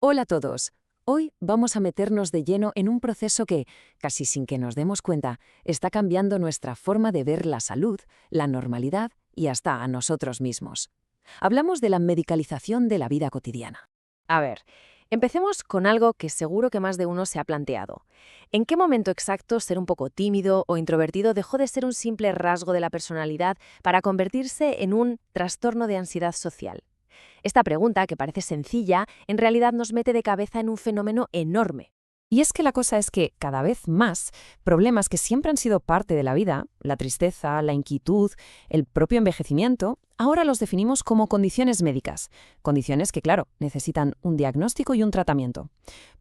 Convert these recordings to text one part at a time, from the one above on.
Hola a todos. Hoy vamos a meternos de lleno en un proceso que, casi sin que nos demos cuenta, está cambiando nuestra forma de ver la salud, la normalidad y hasta a nosotros mismos. Hablamos de la medicalización de la vida cotidiana. A ver, empecemos con algo que seguro que más de uno se ha planteado. ¿En qué momento exacto ser un poco tímido o introvertido dejó de ser un simple rasgo de la personalidad para convertirse en un trastorno de ansiedad social? Esta pregunta, que parece sencilla, en realidad nos mete de cabeza en un fenómeno enorme. Y es que la cosa es que cada vez más problemas que siempre han sido parte de la vida, la tristeza, la inquietud, el propio envejecimiento, ahora los definimos como condiciones médicas, condiciones que, claro, necesitan un diagnóstico y un tratamiento.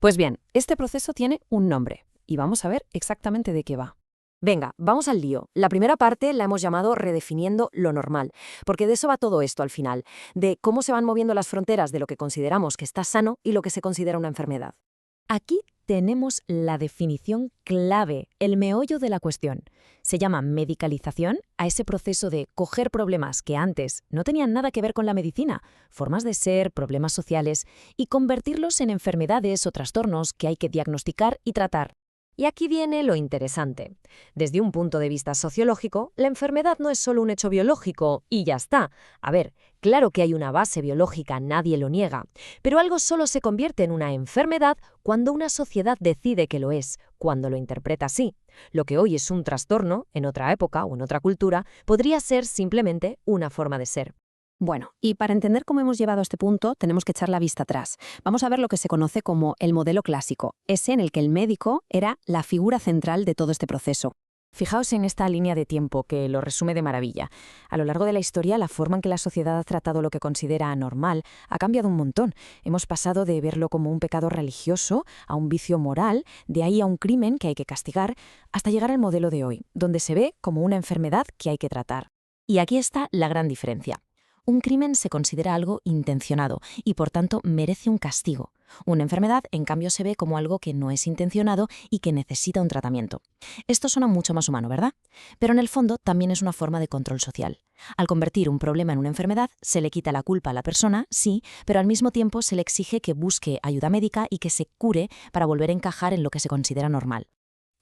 Pues bien, este proceso tiene un nombre y vamos a ver exactamente de qué va. Venga, vamos al lío. La primera parte la hemos llamado redefiniendo lo normal, porque de eso va todo esto al final, de cómo se van moviendo las fronteras de lo que consideramos que está sano y lo que se considera una enfermedad. Aquí tenemos la definición clave, el meollo de la cuestión. Se llama medicalización a ese proceso de coger problemas que antes no tenían nada que ver con la medicina, formas de ser, problemas sociales, y convertirlos en enfermedades o trastornos que hay que diagnosticar y tratar. Y aquí viene lo interesante. Desde un punto de vista sociológico, la enfermedad no es solo un hecho biológico y ya está. A ver, claro que hay una base biológica, nadie lo niega, pero algo solo se convierte en una enfermedad cuando una sociedad decide que lo es, cuando lo interpreta así. Lo que hoy es un trastorno, en otra época o en otra cultura, podría ser simplemente una forma de ser. Bueno, y para entender cómo hemos llegado a este punto, tenemos que echar la vista atrás. Vamos a ver lo que se conoce como el modelo clásico, ese en el que el médico era la figura central de todo este proceso. Fijaos en esta línea de tiempo que lo resume de maravilla. A lo largo de la historia, la forma en que la sociedad ha tratado lo que considera anormal ha cambiado un montón. Hemos pasado de verlo como un pecado religioso a un vicio moral, de ahí a un crimen que hay que castigar, hasta llegar al modelo de hoy, donde se ve como una enfermedad que hay que tratar. Y aquí está la gran diferencia. Un crimen se considera algo intencionado y, por tanto, merece un castigo. Una enfermedad, en cambio, se ve como algo que no es intencionado y que necesita un tratamiento. Esto suena mucho más humano, ¿verdad? Pero en el fondo también es una forma de control social. Al convertir un problema en una enfermedad, se le quita la culpa a la persona, sí, pero al mismo tiempo se le exige que busque ayuda médica y que se cure para volver a encajar en lo que se considera normal.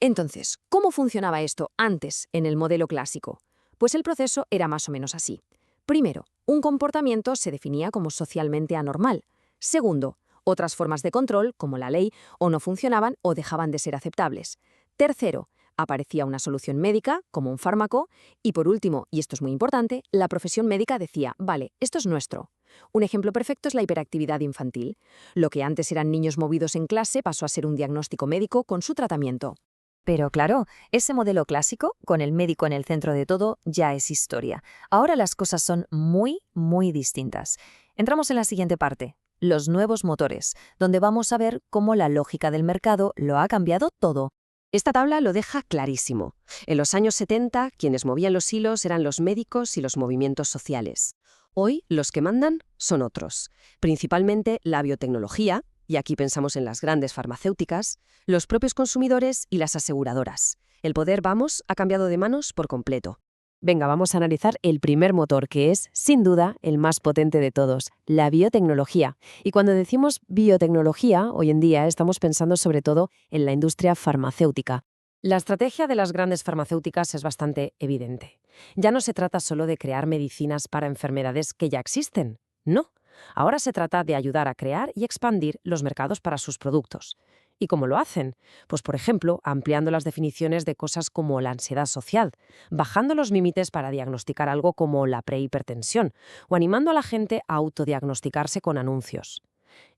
Entonces, ¿cómo funcionaba esto antes en el modelo clásico? Pues el proceso era más o menos así. Primero, un comportamiento se definía como socialmente anormal. Segundo, otras formas de control, como la ley, o no funcionaban o dejaban de ser aceptables. Tercero, aparecía una solución médica, como un fármaco. Y por último, y esto es muy importante, la profesión médica decía, vale, esto es nuestro. Un ejemplo perfecto es la hiperactividad infantil. Lo que antes eran niños movidos en clase pasó a ser un diagnóstico médico con su tratamiento. Pero claro, ese modelo clásico, con el médico en el centro de todo, ya es historia. Ahora las cosas son muy distintas. Entramos en la siguiente parte, los nuevos motores, donde vamos a ver cómo la lógica del mercado lo ha cambiado todo. Esta tabla lo deja clarísimo. En los años 70, quienes movían los hilos eran los médicos y los movimientos sociales. Hoy, los que mandan son otros, principalmente la biotecnología, y aquí pensamos en las grandes farmacéuticas, los propios consumidores y las aseguradoras. El poder, vamos, ha cambiado de manos por completo. Venga, vamos a analizar el primer motor, que es, sin duda, el más potente de todos, la biotecnología. Y cuando decimos biotecnología, hoy en día estamos pensando sobre todo en la industria farmacéutica. La estrategia de las grandes farmacéuticas es bastante evidente. Ya no se trata solo de crear medicinas para enfermedades que ya existen, no. Ahora se trata de ayudar a crear y expandir los mercados para sus productos. ¿Y cómo lo hacen? Pues, por ejemplo, ampliando las definiciones de cosas como la ansiedad social, bajando los límites para diagnosticar algo como la prehipertensión, o animando a la gente a autodiagnosticarse con anuncios.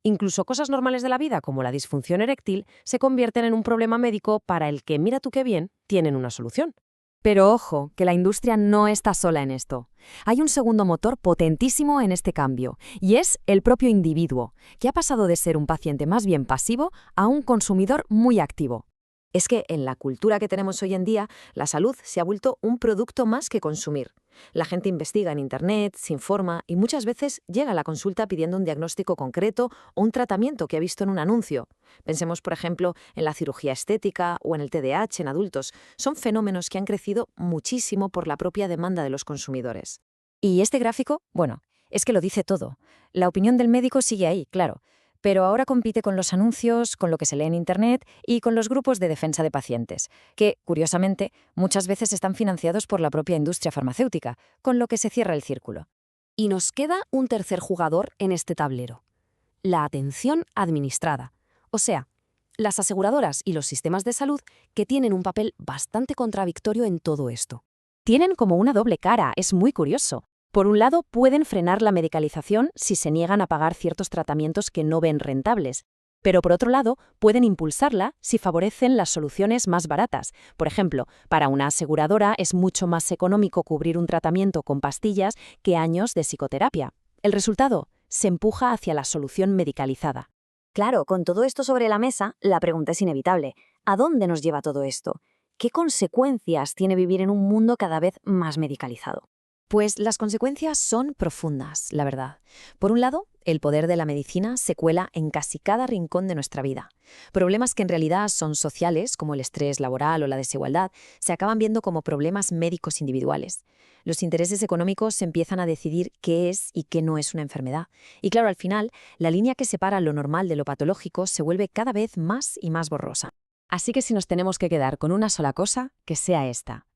Incluso cosas normales de la vida, como la disfunción eréctil, se convierten en un problema médico para el que, mira tú qué bien, tienen una solución. Pero ojo, que la industria no está sola en esto. Hay un segundo motor potentísimo en este cambio, y es el propio individuo, que ha pasado de ser un paciente más bien pasivo a un consumidor muy activo. Es que en la cultura que tenemos hoy en día, la salud se ha vuelto un producto más que consumir. La gente investiga en Internet, se informa y muchas veces llega a la consulta pidiendo un diagnóstico concreto o un tratamiento que ha visto en un anuncio. Pensemos, por ejemplo, en la cirugía estética o en el TDAH en adultos. Son fenómenos que han crecido muchísimo por la propia demanda de los consumidores. Y este gráfico, bueno, es que lo dice todo. La opinión del médico sigue ahí, claro. pero ahora compite con los anuncios, con lo que se lee en Internet y con los grupos de defensa de pacientes, que, curiosamente, muchas veces están financiados por la propia industria farmacéutica, con lo que se cierra el círculo. Y nos queda un tercer jugador en este tablero: la atención administrada, o sea, las aseguradoras y los sistemas de salud, que tienen un papel bastante contradictorio en todo esto. Tienen como una doble cara, es muy curioso. Por un lado, pueden frenar la medicalización si se niegan a pagar ciertos tratamientos que no ven rentables, pero por otro lado, pueden impulsarla si favorecen las soluciones más baratas. Por ejemplo, para una aseguradora es mucho más económico cubrir un tratamiento con pastillas que años de psicoterapia. El resultado: se empuja hacia la solución medicalizada. Claro, con todo esto sobre la mesa, la pregunta es inevitable. ¿A dónde nos lleva todo esto? ¿Qué consecuencias tiene vivir en un mundo cada vez más medicalizado? Pues las consecuencias son profundas, la verdad. Por un lado, el poder de la medicina se cuela en casi cada rincón de nuestra vida. Problemas que en realidad son sociales, como el estrés laboral o la desigualdad, se acaban viendo como problemas médicos individuales. Los intereses económicos se empiezan a decidir qué es y qué no es una enfermedad. Y claro, al final, la línea que separa lo normal de lo patológico se vuelve cada vez más y más borrosa. Así que si nos tenemos que quedar con una sola cosa, que sea esta.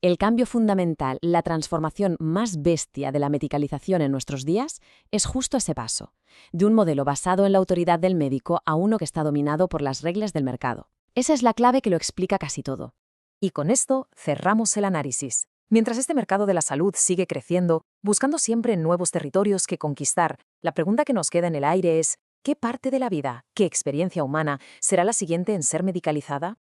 El cambio fundamental, la transformación más bestia de la medicalización en nuestros días, es justo ese paso, de un modelo basado en la autoridad del médico a uno que está dominado por las reglas del mercado. Esa es la clave que lo explica casi todo. Y con esto cerramos el análisis. Mientras este mercado de la salud sigue creciendo, buscando siempre nuevos territorios que conquistar, la pregunta que nos queda en el aire es: ¿qué parte de la vida, qué experiencia humana será la siguiente en ser medicalizada?